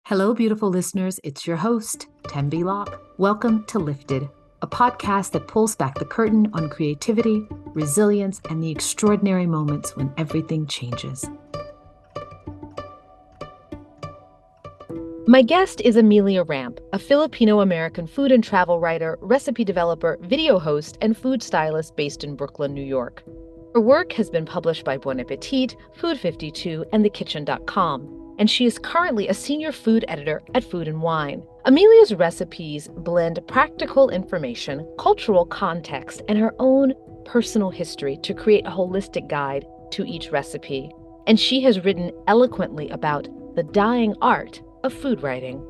Hello, beautiful listeners. It's your host, Tembi Locke. Welcome to Lifted, a podcast that pulls back the curtain on creativity, resilience, and the extraordinary moments when everything changes. My guest is Amelia Rampe, a Filipino-American food and travel writer, recipe developer, video host, and food stylist based in Brooklyn, New York. Her work has been published by Bon Appetit, Food 52, and TheKitchen.com. And she is currently a senior food editor at Food and Wine. Amelia's recipes blend practical information, cultural context, and her own personal history to create a holistic guide to each recipe. And she has written eloquently about the dying art of food writing.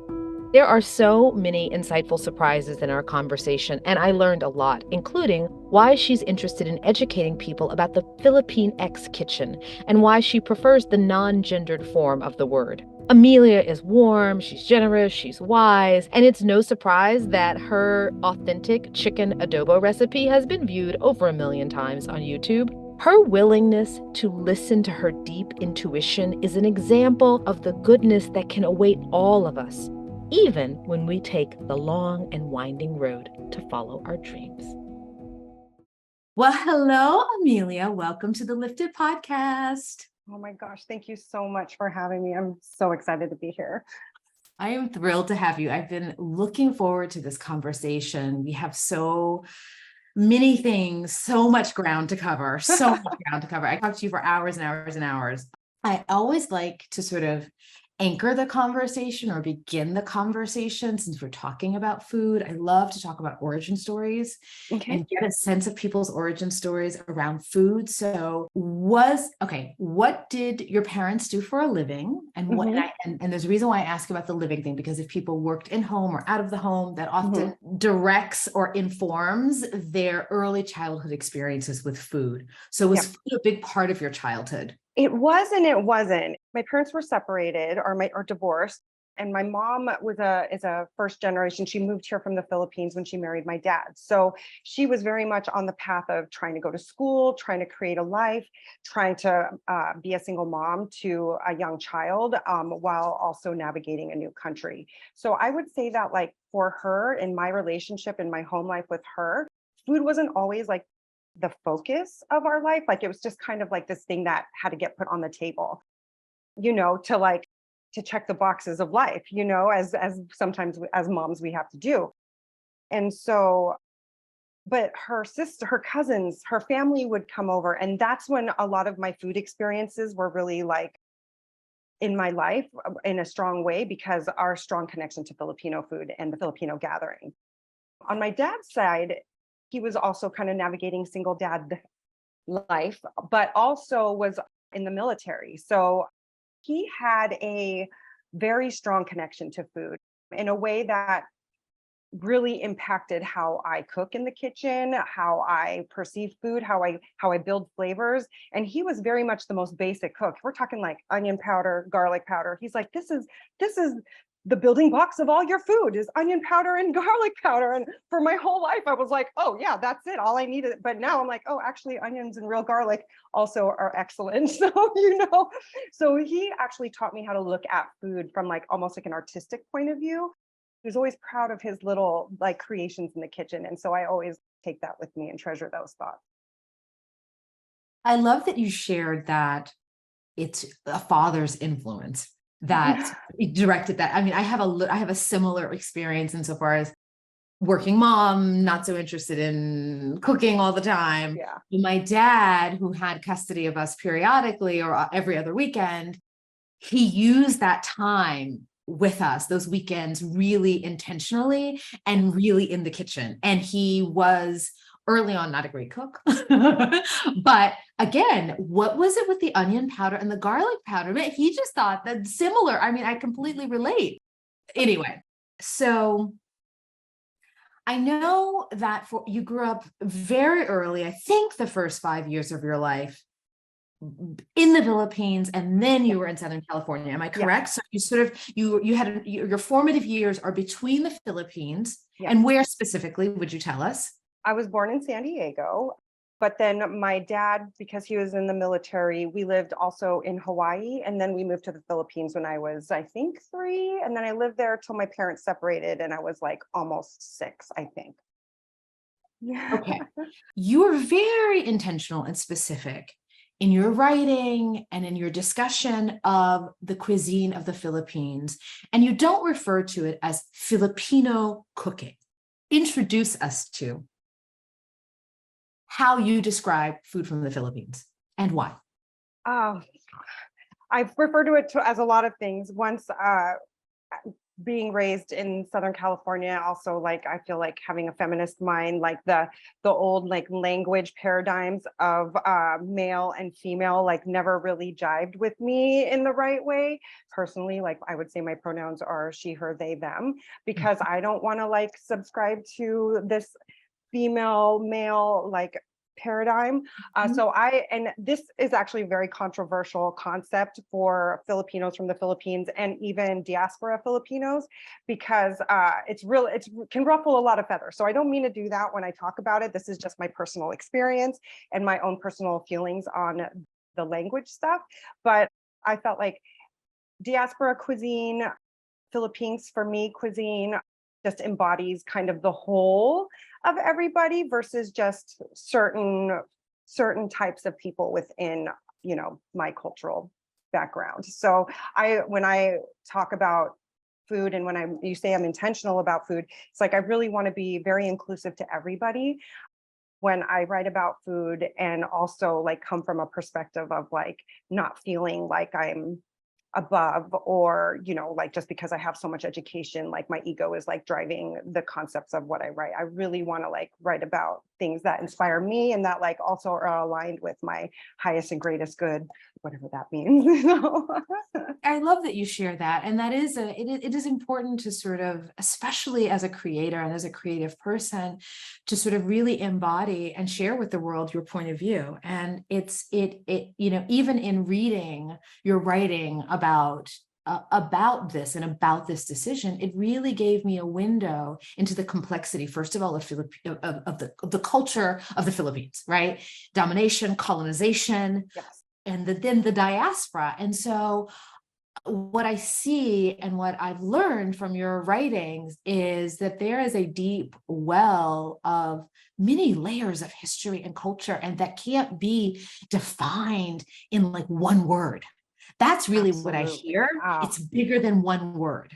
There are so many insightful surprises in our conversation, and I learned a lot, including why she's interested in educating people about the Filipinx kitchen and why she prefers the non-gendered form of the word. Amelia is warm, she's generous, she's wise, and it's no surprise that her authentic chicken adobo recipe has been viewed over 1 million times on YouTube. Her willingness to listen to her deep intuition is an example of the goodness that can await all of us, even when we take the long and winding road to follow our dreams. Well, hello, Amelia. Welcome to the Lifted podcast. Oh my gosh, thank you so much for having me. I'm so excited to be here. I am thrilled to have you. I've been looking forward to this conversation. We have so many things, so much ground to cover, so much ground to cover. I talked to you for hours and hours and hours. I always like to sort of anchor the conversation or begin the conversation since we're talking about food. I love to talk about origin stories and get a sense of people's origin stories around food. So what did your parents do for a living? And what, and there's a reason why I ask about the living thing, because if people worked in home or out of the home, that often directs or informs their early childhood experiences with food. So was food a big part of your childhood? It was and it wasn't. My parents were separated or divorced, and my mom is a first generation. She moved here from the Philippines when she married my dad. So she was very much on the path of trying to go to school, trying to create a life, trying to be a single mom to a young child, while also navigating a new country. So I would say that, like, for her, in my relationship, in my home life with her, food wasn't always like the focus of our life. Like, it was just kind of like this thing that had to get put on the table, to check the boxes of life, as sometimes as moms we have to do. And so, but her sister, her cousins, her family would come over, and that's when a lot of my food experiences were really like in my life in a strong way, because our strong connection to Filipino food and the Filipino gathering. On my dad's side, he was also kind of navigating single dad life, but also was in the military. So he had a very strong connection to food in a way that really impacted how I cook in the kitchen, how I perceive food, how I build flavors. And he was very much the most basic cook. We're talking like onion powder, garlic powder. He's like, this is the building blocks of all your food is onion powder and garlic powder. And for my whole life, I was like, oh yeah, that's it. All I needed. But now I'm like, oh, actually onions and real garlic also are excellent. So he actually taught me how to look at food from like almost like an artistic point of view. He was always proud of his little like creations in the kitchen. And so I always take that with me and treasure those thoughts. I love that you shared that it's a father's influence that directed that. I mean, I have a similar experience insofar as working mom, not so interested in cooking all the time. Yeah. My dad, who had custody of us periodically or every other weekend, he used that time with us, those weekends, really intentionally and really in the kitchen. And he was early on not a great cook, but again, what was it with the onion powder and the garlic powder? He just thought that similar. I mean, I completely relate. Anyway, so I know that you grew up very early, I think the first 5 years of your life in the Philippines, and then you were in Southern California. Am I correct? So you sort of, you had your formative years are between the Philippines, and where specifically would you tell us? I was born in San Diego. But then my dad, because he was in the military, we lived also in Hawaii. And then we moved to the Philippines when I was, I think, 3. And then I lived there till my parents separated and I was like almost 6, I think. Okay. You are very intentional and specific in your writing and in your discussion of the cuisine of the Philippines. And you don't refer to it as Filipino cooking. Introduce us to how you describe food from the Philippines and why. Oh, I've referred to it as a lot of things. Once being raised in Southern California, also like I feel like having a feminist mind, like the old like language paradigms of male and female like never really jived with me in the right way. Personally, like I would say my pronouns are she, her, they, them, because I don't want to like subscribe to this female male like paradigm. And this is actually a very controversial concept for Filipinos from the Philippines and even diaspora Filipinos, because it can ruffle a lot of feathers. So I don't mean to do that when I talk about it. This is just my personal experience and my own personal feelings on the language stuff. But I felt like diaspora cuisine, Filipinx for me cuisine just embodies kind of the whole of everybody versus just certain types of people within, my cultural background. So when I talk about food and when you say I'm intentional about food, it's like I really want to be very inclusive to everybody when I write about food, and also like come from a perspective of like not feeling like I'm above, or like just because I have so much education, like my ego is like driving the concepts of what I write. I really want to like write about things that inspire me and that like also are aligned with my highest and greatest good, whatever that means. I love that you share that. And that is it is important to sort of, especially as a creator and as a creative person, to sort of really embody and share with the world your point of view. And even in reading your writing about this and about this decision, it really gave me a window into the complexity, first of all, of the culture of the Philippines, right? Domination, colonization, Yes. and then the diaspora. And so what I see and what I've learned from your writings is that there is a deep well of many layers of history and culture, and that can't be defined in like one word. That's really what I hear. Wow. It's bigger than one word.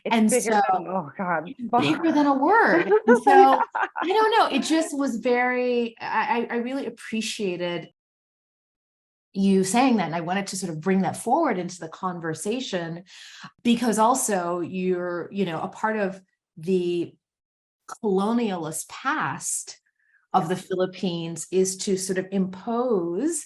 It's bigger than, oh God. Bigger than a word. And so I don't know, it just was very, I really appreciated you saying that. And I wanted to sort of bring that forward into the conversation, because also you're, a part of the colonialist past of the Philippines is to sort of impose,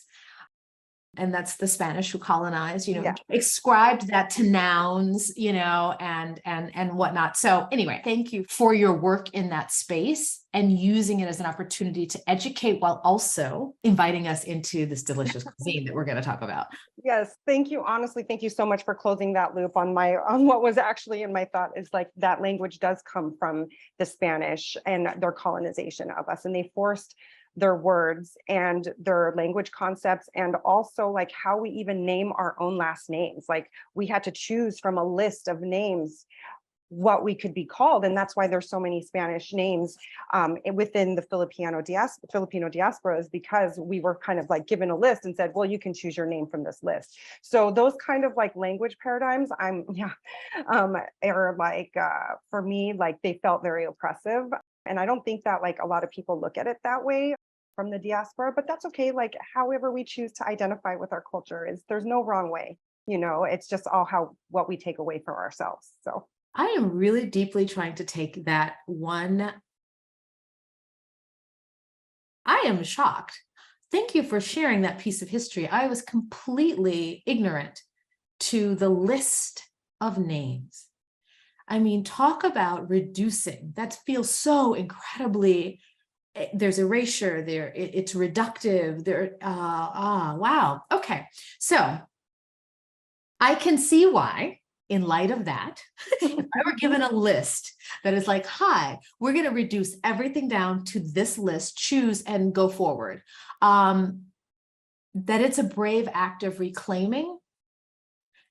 and that's the Spanish who colonized, ascribed that to nouns, and whatnot. So anyway, thank you for your work in that space and using it as an opportunity to educate while also inviting us into this delicious cuisine that we're going to talk about. Yes, thank you. Honestly, thank you so much for closing that loop on what was actually in my thought, is like that language does come from the Spanish and their colonization of us, and they forced their words and their language concepts, and also like how we even name our own last names. Like we had to choose from a list of names what we could be called, and that's why there's so many Spanish names within the Filipino diaspora, is because we were kind of like given a list and said, well, you can choose your name from this list. So those kind of like language paradigms, are like for me, like they felt very oppressive. And I don't think that like a lot of people look at it that way from the diaspora, but that's okay. Like however we choose to identify with our culture, there's no wrong way, it's just all what we take away from ourselves. So I am really deeply trying to take that one. I am shocked. Thank you for sharing that piece of history. I was completely ignorant to the list of names. I mean, talk about reducing. That feels so incredibly, there's erasure there. It's reductive there. Wow. Okay. So I can see why in light of that, if I were given a list that is like, hi, we're going to reduce everything down to this list, choose and go forward, that it's a brave act of reclaiming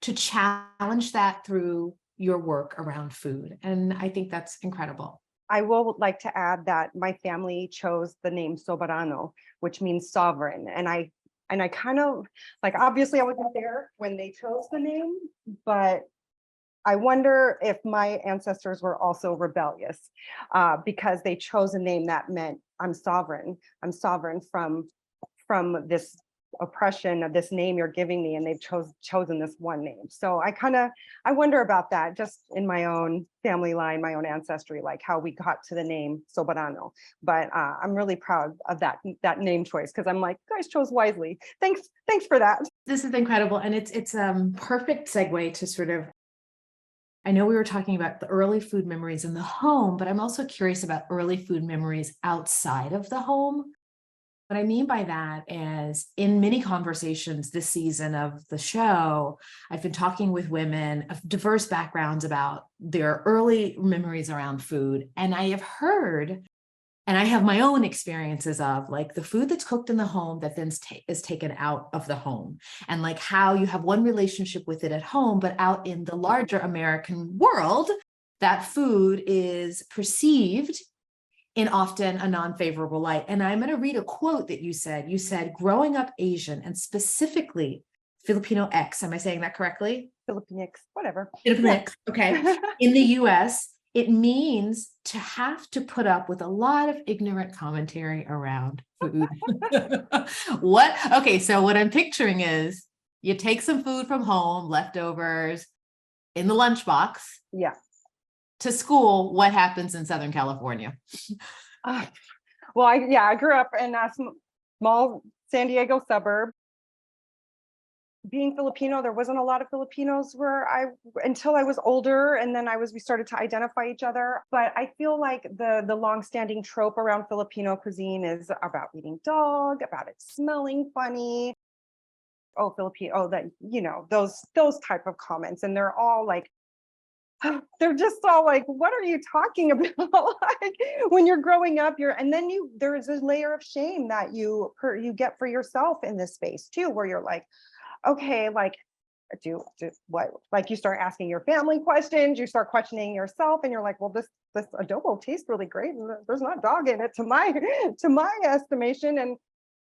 to challenge that through your work around food. And I think that's incredible. I will like to add that my family chose the name Soberano, which means sovereign. And I kind of like, obviously I wasn't there when they chose the name, but I wonder if my ancestors were also rebellious because they chose a name that meant I'm sovereign. I'm sovereign from this oppression of this name you're giving me, and they've chosen this one name. So I wonder about that just in my own family line, my own ancestry, like how we got to the name Soberano. But I'm really proud of that name choice because I'm like, you guys chose wisely. Thanks for that. This is incredible, and it's perfect segue to sort of, I know we were talking about the early food memories in the home, but I'm also curious about early food memories outside of the home. What I mean by that is in many conversations this season of the show, I've been talking with women of diverse backgrounds about their early memories around food. And I have heard, and I have my own experiences of like the food that's cooked in the home that then is taken out of the home, and like how you have one relationship with it at home, but out in the larger American world, that food is perceived in often a non-favorable light. And I'm going to read a quote that you said. You said, growing up Asian and specifically Filipino X, am I saying that correctly? Filipinx, whatever. Filipinx, okay. In the US, it means to have to put up with a lot of ignorant commentary around food. What? Okay, so what I'm picturing is you take some food from home, leftovers in the lunchbox. Yeah. To school, what happens in Southern California? Well, I grew up in a small San Diego suburb. Being Filipino, there wasn't a lot of Filipinos until I was older, and then we started to identify each other. But I feel like the longstanding trope around Filipino cuisine is about eating dog, about it smelling funny. Oh, Filipino, that those type of comments, and they're all like, they're just all like, what are you talking about? Like when you're growing up, and then there's a layer of shame that you get for yourself in this space too, where you're like, okay, like do what? Like you start asking your family questions, you start questioning yourself, and you're like, well, this adobo tastes really great, and there's not dog in it to my estimation. And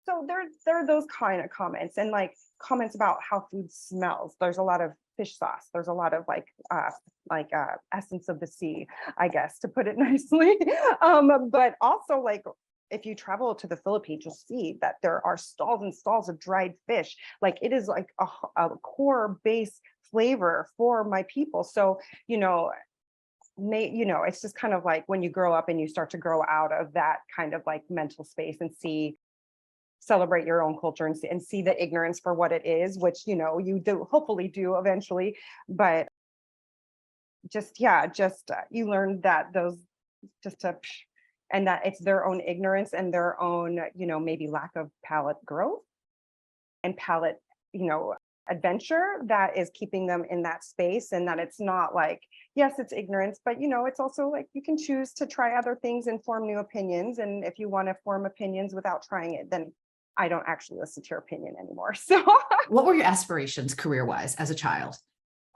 so there are those kind of comments, and like comments about how food smells. There's a lot of fish sauce. There's a lot of essence of the sea, I guess, to put it nicely. But also like if you travel to the Philippines, you'll see that there are stalls and stalls of dried fish. Like it is like a core base flavor for my people. So, it's just kind of like when you grow up and you start to grow out of that kind of like mental space and celebrate your own culture and see the ignorance for what it is, which, you do hopefully do eventually. But you learn that and that it's their own ignorance and their own, maybe lack of palate growth and palate, adventure that is keeping them in that space. And that it's not like, yes, it's ignorance, but it's also like you can choose to try other things and form new opinions. And if you want to form opinions without trying it, then I don't actually listen to your opinion anymore. So what were your aspirations career-wise as a child?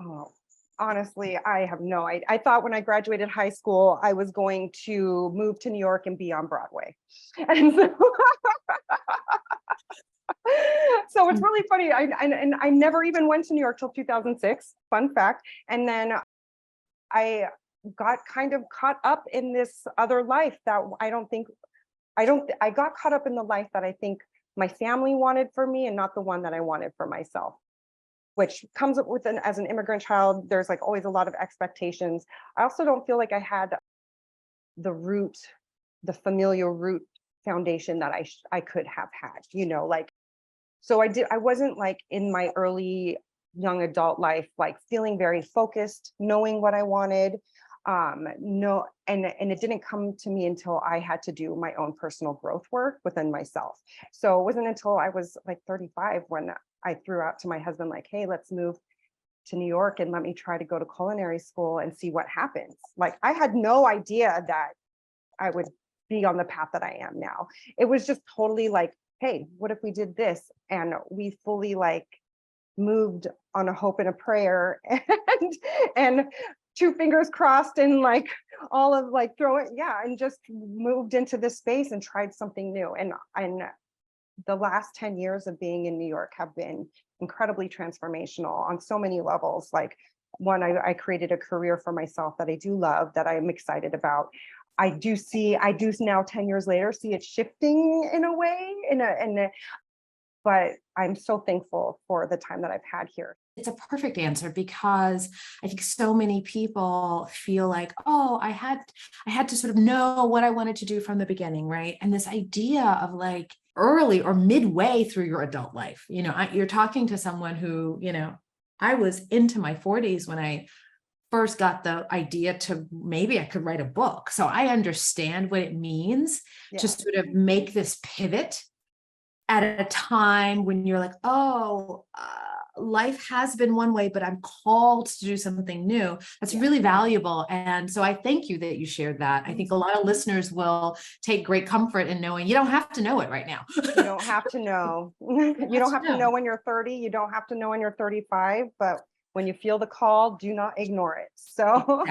Oh, honestly, I have no idea. I thought when I graduated high school, I was going to move to New York and be on Broadway. And so it's really funny. I never even went to New York till 2006. Fun fact. And then I got kind of caught up in this other life that I got caught up in the life that I think my family wanted for me and not the one that I wanted for myself, which comes up with as an immigrant child, there's like always a lot of expectations. I also don't feel like I had the familial root foundation that I could have had, so I wasn't like in my early young adult life, like feeling very focused, knowing what I wanted. And it didn't come to me until I had to do my own personal growth work within myself. So it wasn't until I was like 35 when I threw out to my husband, like, hey, let's move to New York and let me try to go to culinary school and see what happens. Like, I had no idea that I would be on the path that I am now. It was just totally like, hey, what if we did this? And we fully like moved on a hope and a prayer and two fingers crossed and like all of like throw it. Yeah. And just moved into this space and tried something new. And the last 10 years of being in New York have been incredibly transformational on so many levels. Like, one, I created a career for myself that I do love, that I'm excited about. I do now 10 years later, see it shifting in a way, but I'm so thankful for the time that I've had here. It's a perfect answer, because I think so many people feel like, oh, I had to sort of know what I wanted to do from the beginning, right? And this idea of like early or midway through your adult life, you're talking to someone who, I was into my 40s when I first got the idea to maybe I could write a book. So I understand what it means to sort of make this pivot at a time when you're like, oh, life has been one way, but I'm called to do something new. That's really valuable. And so I thank you that you shared that. I think a lot of listeners will take great comfort in knowing you don't have to know it right now. You don't have to know. You don't have to know when you're 30. You don't have to know when you're 35, but when you feel the call, do not ignore it. So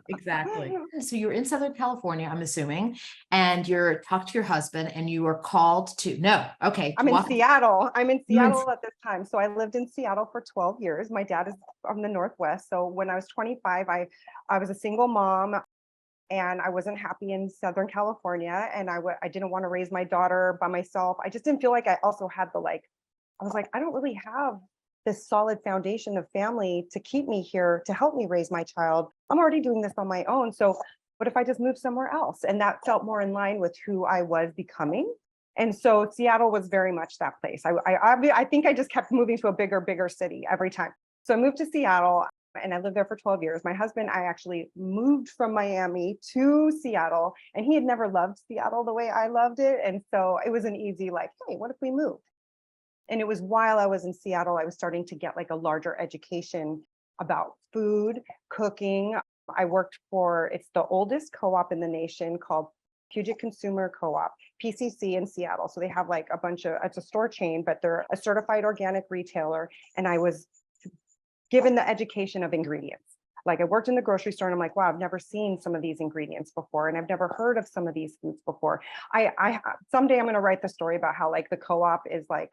exactly. So you're in Southern California, I'm assuming, and you're talking to your husband and you were called to, no, okay. I'm in Seattle. I'm in Seattle at this time. So I lived in Seattle for 12 years. My dad is from the Northwest. So when I was 25, I was a single mom and I wasn't happy in Southern California. And I didn't want to raise my daughter by myself. I just didn't feel like I also had I was like, I don't really have this solid foundation of family to keep me here, to help me raise my child. I'm already doing this on my own. So what if I just move somewhere else? And that felt more in line with who I was becoming. And so Seattle was very much that place. I think I just kept moving to a bigger city every time. So I moved to Seattle and I lived there for 12 years. My husband, I actually moved from Miami to Seattle, and he had never loved Seattle the way I loved it. And so it was an easy like, hey, what if we moved? And it was while I was in Seattle, I was starting to get like a larger education about food, cooking. I worked it's the oldest co-op in the nation called Puget Consumer Co-op, PCC in Seattle. So they have like it's a store chain, but they're a certified organic retailer. And I was given the education of ingredients. Like, I worked in the grocery store and I'm like, wow, I've never seen some of these ingredients before. And I've never heard of some of these foods before. Someday I'm going to write the story about how like the co-op is like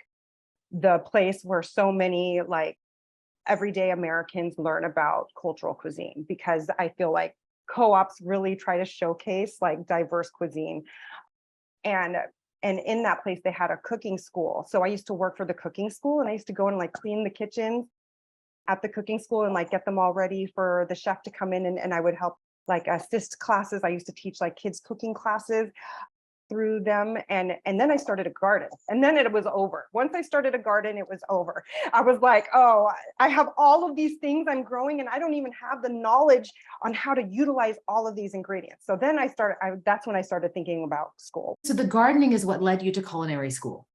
the place where so many like everyday Americans learn about cultural cuisine, because I feel like co-ops really try to showcase like diverse cuisine. And in that place, they had a cooking school. So I used to work for the cooking school, and I used to go and like clean the kitchens at the cooking school and like get them all ready for the chef to come in. And I would help like assist classes. I used to teach like kids cooking classes through them. And then I started a garden, and then it was over. Once I started a garden, it was over. I was like, oh, I have all of these things I'm growing and I don't even have the knowledge on how to utilize all of these ingredients. So then that's when I started thinking about school. So the gardening is what led you to culinary school.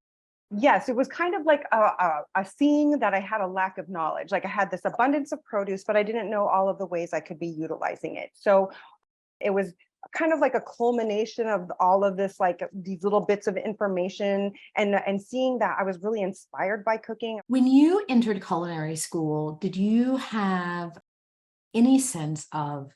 Yes, it was kind of like a seeing that I had a lack of knowledge. Like, I had this abundance of produce, but I didn't know all of the ways I could be utilizing it. So it was kind of like a culmination of all of this, like these little bits of information, and seeing that I was really inspired by cooking. When you entered culinary school, did you have any sense of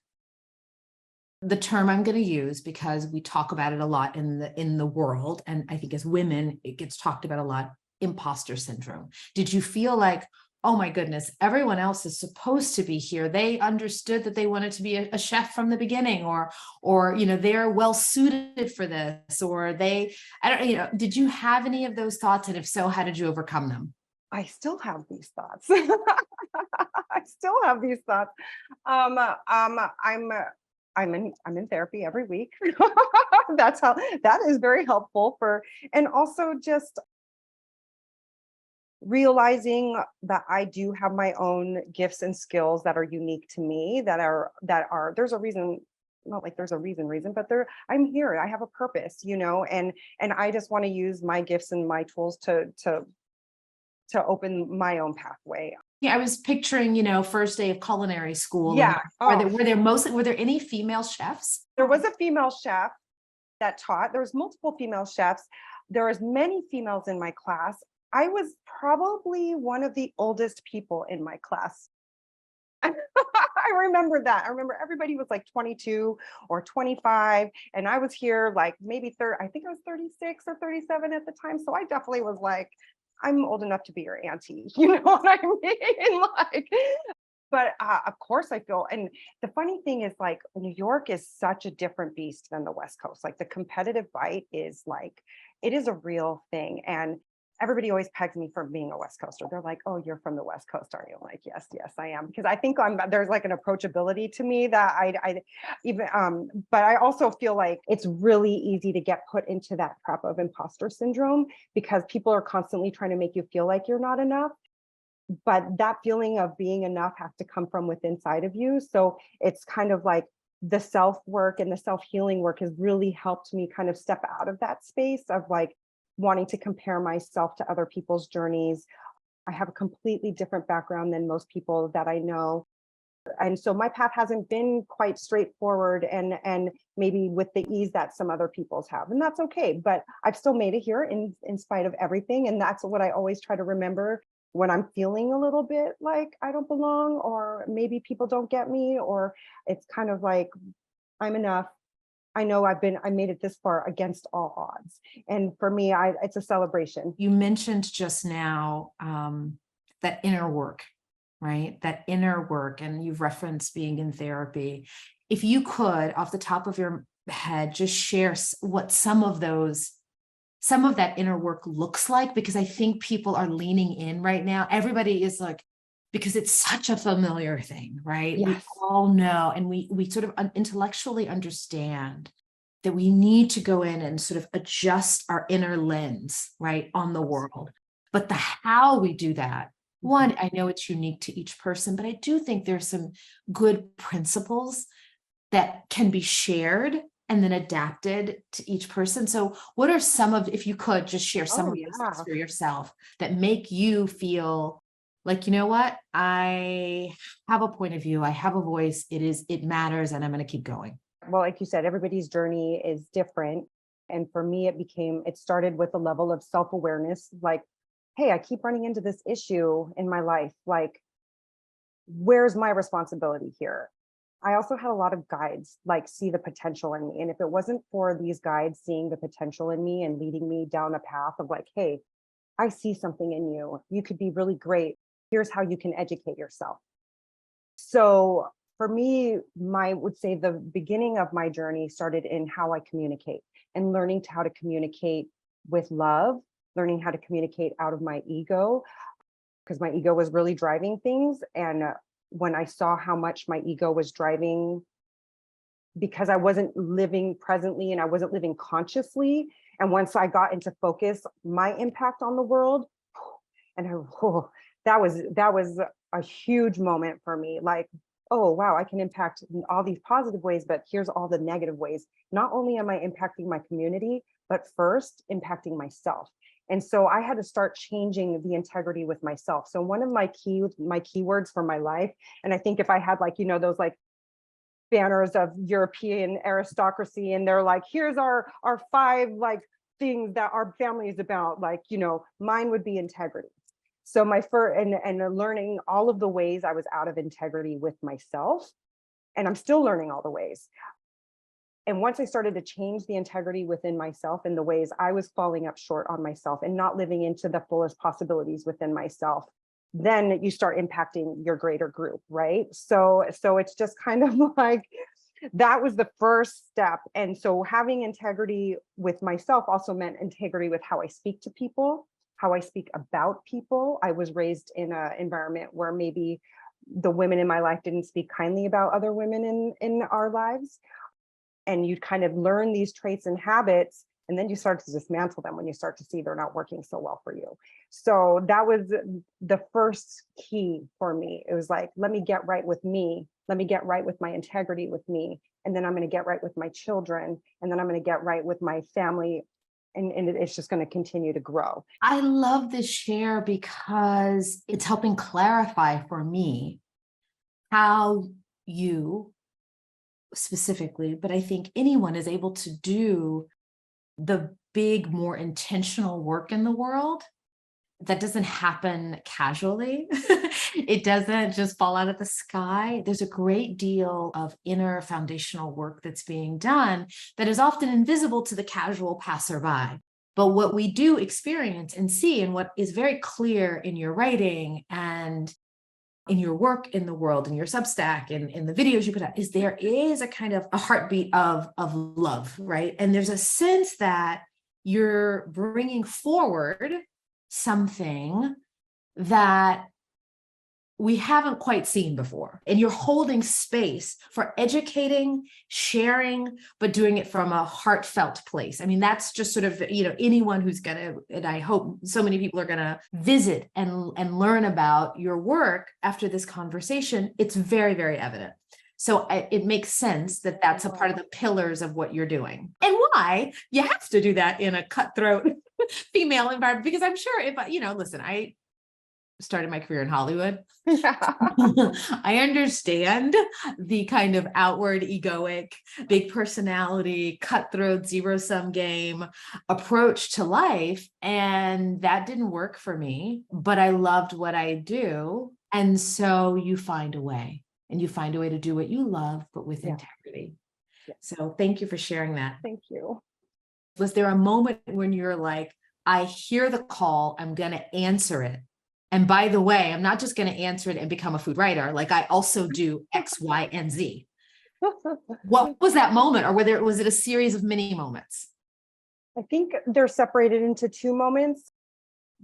the term I'm going to use, because we talk about it a lot in the world, and I think as women it gets talked about a lot, imposter syndrome? Did you feel like, oh my goodness, everyone else is supposed to be here, they understood that they wanted to be a chef from the beginning, or they're well suited for this, or did you have any of those thoughts? And if so, how did you overcome them? I still have these thoughts. I still have these thoughts. I'm in therapy every week. That is very helpful and also just realizing that I do have my own gifts and skills that are unique to me, there's a reason, not like there's a reason, but I'm here, I have a purpose, and I just want to use my gifts and my tools to open my own pathway. Yeah, I was picturing, first day of culinary school. Yeah. And were there any female chefs? There was a female chef that taught. There was multiple female chefs. There was many females in my class. I was probably one of the oldest people in my class. I remember that. I remember everybody was like 22 or 25, and I was here like maybe I think I was 36 or 37 at the time. So I definitely was like, I'm old enough to be your auntie. You know what I mean? Like, but of course I feel, and the funny thing is like New York is such a different beast than the West Coast. Like the competitive bite is like, it is a real thing. And everybody always pegs me for being a West Coaster. They're like, "Oh, you're from the West Coast, aren't you?" I'm like, yes, I am, because I think there's like an approachability to me that I even but I also feel like it's really easy to get put into that trap of imposter syndrome because people are constantly trying to make you feel like you're not enough. But that feeling of being enough has to come from within inside of you. So it's kind of like the self work and the self healing work has really helped me kind of step out of that space of like wanting to compare myself to other people's journeys. I have a completely different background than most people that I know. And so my path hasn't been quite straightforward and maybe with the ease that some other people's have. And that's okay. But I've still made it here in spite of everything. And that's what I always try to remember when I'm feeling a little bit like I don't belong, or maybe people don't get me, or it's kind of like I'm enough. I know I made it this far against all odds. And for me, it's a celebration. You mentioned just now that inner work, right? That inner work, and you've referenced being in therapy. If you could, off the top of your head, just share what some of that inner work looks like, because I think people are leaning in right now. Everybody is like, because it's such a familiar thing, right? Yes. We all know, and we sort of intellectually understand that we need to go in and sort of adjust our inner lens, right, on the world. But the how we do that, one, I know it's unique to each person, but I do think there's some good principles that can be shared and then adapted to each person. So what are if you could just share some of those things for yourself that make you feel like, you know what, I have a point of view, I have a voice, it matters, and I'm going to keep going. Well, like you said, everybody's journey is different. And for me, it started with a level of self-awareness, like, hey, I keep running into this issue in my life. Like, where's my responsibility here? I also had a lot of guides, like see the potential in me. And if it wasn't for these guides seeing the potential in me and leading me down a path of like, hey, I see something in you. You could be really great. Here's how you can educate yourself. So for me, would say the beginning of my journey started in how I communicate and learning how to communicate with love, learning how to communicate out of my ego, because my ego was really driving things. And when I saw how much my ego was driving, because I wasn't living presently and I wasn't living consciously. And once I got into focus, my impact on the world, and that was a huge moment for me. Like, oh, wow, I can impact in all these positive ways, but here's all the negative ways. Not only am I impacting my community, but first impacting myself. And so I had to start changing the integrity with myself. So one of my keywords for my life, and I think if I had like, those like banners of European aristocracy, and they're like, here's our 5 like things that our family is about, like, mine would be integrity. So my first, and learning all of the ways I was out of integrity with myself, and I'm still learning all the ways. And once I started to change the integrity within myself and the ways I was falling up short on myself and not living into the fullest possibilities within myself, then you start impacting your greater group, right? So it's just kind of like, that was the first step. And so having integrity with myself also meant integrity with how I speak to people, how I speak about people. I was raised in an environment where maybe the women in my life didn't speak kindly about other women in our lives. And you'd kind of learn these traits and habits, and then you start to dismantle them when you start to see they're not working so well for you. So that was the first key for me. It was like, let me get right with me. Let me get right with my integrity with me. And then I'm going to get right with my children. And then I'm going to get right with my family and it's just going to continue to grow. I love this share because it's helping clarify for me how you specifically, but I think anyone is able to do the big, more intentional work in the world that doesn't happen casually. It doesn't just fall out of the sky. There's a great deal of inner foundational work that's being done that is often invisible to the casual passerby. But what we do experience and see, and what is very clear in your writing and in your work in the world, in your Substack, in the videos you put out, is there is a kind of a heartbeat of love, right? And there's a sense that you're bringing forward something that we haven't quite seen before. And you're holding space for educating, sharing, but doing it from a heartfelt place. I mean, that's just sort of, anyone who's going to, and I hope so many people are going to visit and learn about your work after this conversation. It's very, very evident. So it makes sense that that's a part of the pillars of what you're doing, and why you have to do that in a cutthroat female environment. Because I'm sure if listen, I started my career in Hollywood. I understand the kind of outward egoic, big personality, cutthroat, zero-sum game approach to life. And that didn't work for me, but I loved what I do. And so you find a way, and you find a way to do what you love, but with integrity. Yeah. So thank you for sharing that. Thank you. Was there a moment when you're like, I hear the call, I'm going to answer it? And by the way, I'm not just going to answer it and become a food writer. Like, I also do X, Y, and Z. What was that moment? Or was it a series of mini moments? I think they're separated into two moments.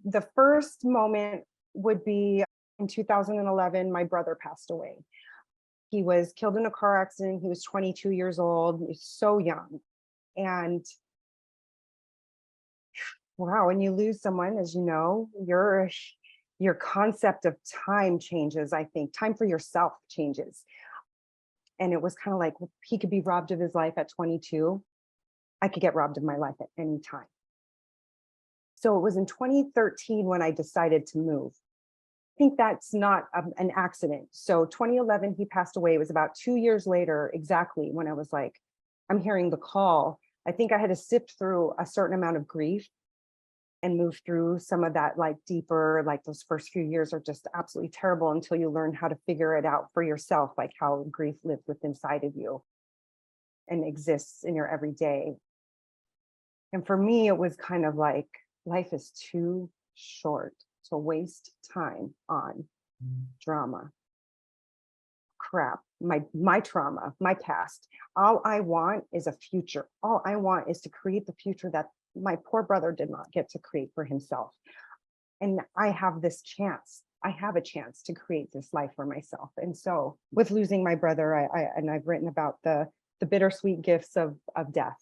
The first moment would be in 2011, my brother passed away. He was killed in a car accident. He was 22 years old. He was so young. And wow, when you lose someone, as you know, your concept of time changes. I think time for yourself changes. And it was kind of like, he could be robbed of his life at 22. I could get robbed of my life at any time. So it was in 2013 when I decided to move. I think that's not an accident. So 2011, he passed away. It was about 2 years later, exactly, when I was like, I'm hearing the call. I think I had to sift through a certain amount of grief and move through some of that, like deeper, like those first few years are just absolutely terrible until you learn how to figure it out for yourself, like how grief lives within inside of you and exists in your everyday. And for me, it was kind of like, life is too short to waste time on drama, crap, my trauma, my past. All I want is a future. All I want is to create the future that my poor brother did not get to create for himself. And I have this chance. I have a chance to create this life for myself. And so with losing my brother, I've written about the bittersweet gifts of death.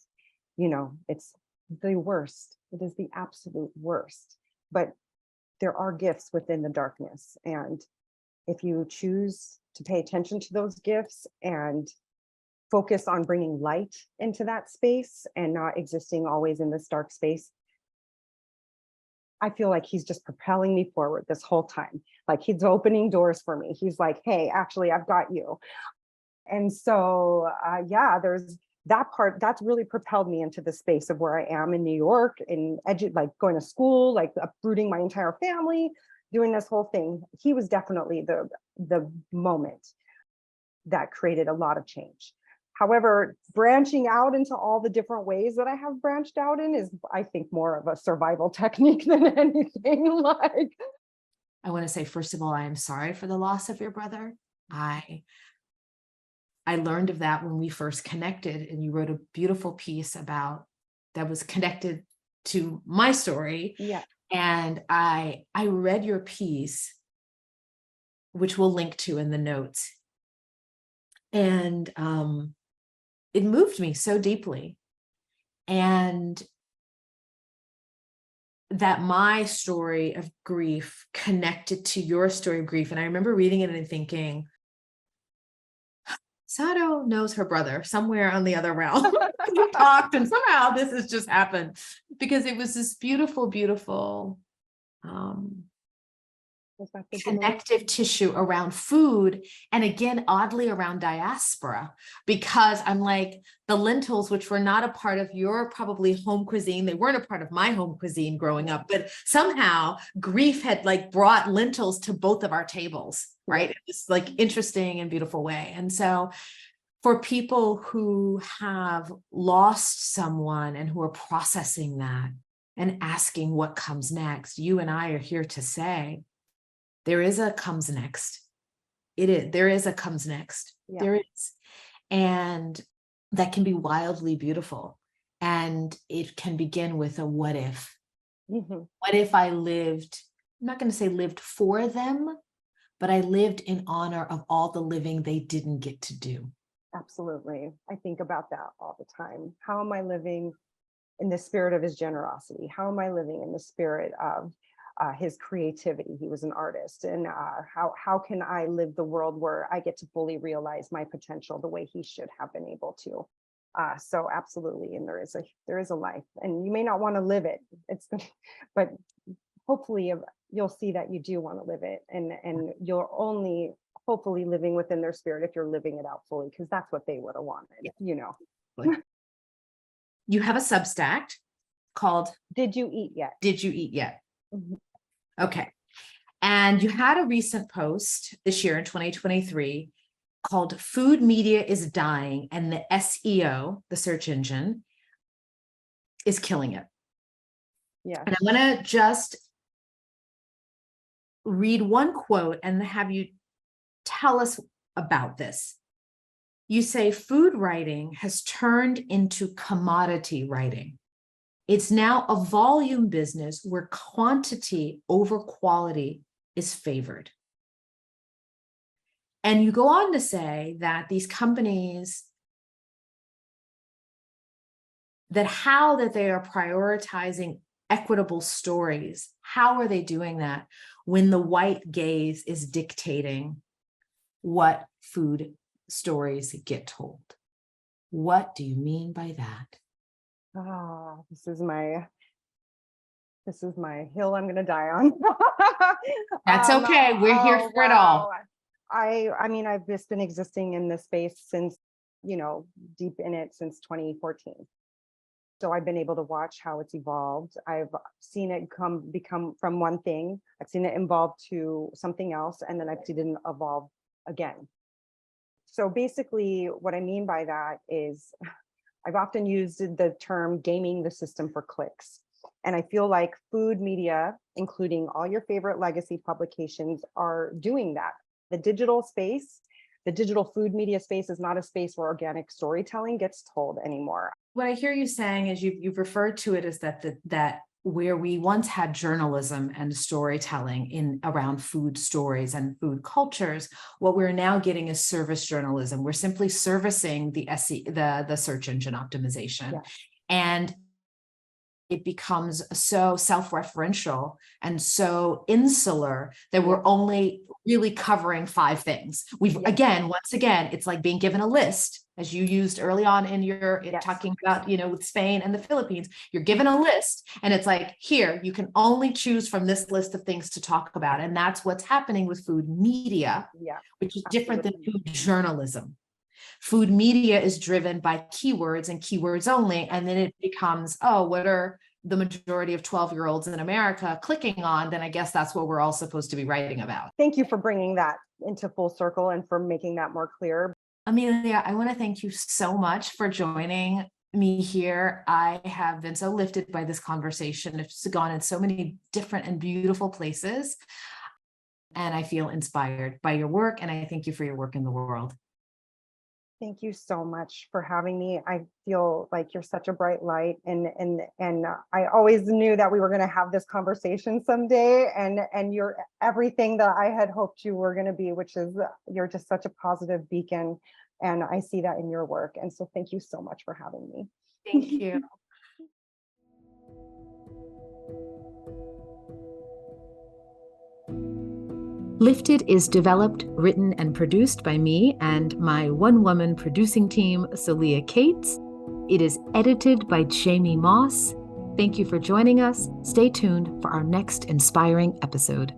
It's the worst. It is the absolute worst. But there are gifts within the darkness. And if you choose to pay attention to those gifts and focus on bringing light into that space and not existing always in this dark space, I feel like he's just propelling me forward this whole time. Like, he's opening doors for me. He's like, hey, actually, I've got you. And so, there's that part that's really propelled me into the space of where I am in New York, and like going to school, like uprooting my entire family, doing this whole thing. He was definitely the moment that created a lot of change. However, branching out into all the different ways that I have branched out in is, I think, more of a survival technique than anything. Like, I want to say, first of all, I am sorry for the loss of your brother. I learned of that when we first connected, and you wrote a beautiful piece about that was connected to my story. Yeah. And I read your piece, which we'll link to in the notes. And it moved me so deeply. And that my story of grief connected to your story of grief. And I remember reading it and thinking, Sato knows her brother somewhere on the other realm. We talked, and somehow this has just happened. because it was this beautiful, beautiful connective tissue around food. And again, oddly around diaspora, because I'm like the lentils, which were not a part of your probably home cuisine. They weren't a part of my home cuisine growing up, but somehow grief had like brought lentils to both of our tables, right? It was like interesting and beautiful way. And so for people who have lost someone and who are processing that and asking what comes next, you and I are here to say, there is a comes next. There is a comes next. Yeah. There is. And that can be wildly beautiful. And it can begin with a what if. Mm-hmm. What if I lived, I'm not going to say lived for them, but I lived in honor of all the living they didn't get to do. Absolutely. I think about that all the time. How am I living in the spirit of his generosity? How am I living in the spirit of his creativity? He was an artist. And how can I live the world where I get to fully realize my potential the way he should have been able to? So absolutely. And there is a life, and you may not want to live it. But hopefully you'll see that you do want to live it, and you're only hopefully living within their spirit if you're living it out fully, because that's what they would have wanted, you know. You have a Substack called Did You Eat Yet? Did You Eat Yet? Mm-hmm. Okay. And you had a recent post this year in 2023 called Food Media is Dying, and the SEO, the search engine, is killing it. Yeah. And I'm going to just read one quote and have you tell us about this. You say food writing has turned into commodity writing. It's now a volume business where quantity over quality is favored. And you go on to say that these companies, that they are prioritizing equitable stories. How are they doing that when the white gaze is dictating what food stories get told? What do you mean by that? Oh, this is my hill I'm going to die on. That's okay. We're here for it all. I mean, I've just been existing in this space since, deep in it since 2014. So I've been able to watch how it's evolved. I've seen it become from one thing. I've seen it evolve to something else, and then I've seen it evolve again. So basically what I mean by that is I've often used the term gaming the system for clicks. And I feel like food media, including all your favorite legacy publications, are doing that. The digital space, the digital food media space, is not a space where organic storytelling gets told anymore. What I hear you saying is you've referred to it as that where we once had journalism and storytelling in around food stories and food cultures, what we're now getting is service journalism. We're simply servicing the search engine optimization. Yeah. And it becomes so self-referential and so insular that we're only really covering 5 things. Once again, it's like being given a list, as you used early on in your talking about, with Spain and the Philippines. You're given a list, and it's like, here, you can only choose from this list of things to talk about. And that's what's happening with food media, which is different than food journalism. Food media is driven by keywords and keywords only. And then it becomes, what are the majority of 12-year-olds in America clicking on? Then I guess that's what we're all supposed to be writing about. Thank you for bringing that into full circle and for making that more clear. Amelia, I want to thank you so much for joining me here. I have been so lifted by this conversation. It's gone in so many different and beautiful places. And I feel inspired by your work. And I thank you for your work in the world. Thank you so much for having me. I feel like you're such a bright light, and I always knew that we were going to have this conversation someday, and you're everything that I had hoped you were going to be, which is you're just such a positive beacon, and I see that in your work. And so thank you so much for having me. Thank you. Lifted is developed, written, and produced by me and my one-woman producing team, Celia Cates. It is edited by Jamie Moss. Thank you for joining us. Stay tuned for our next inspiring episode.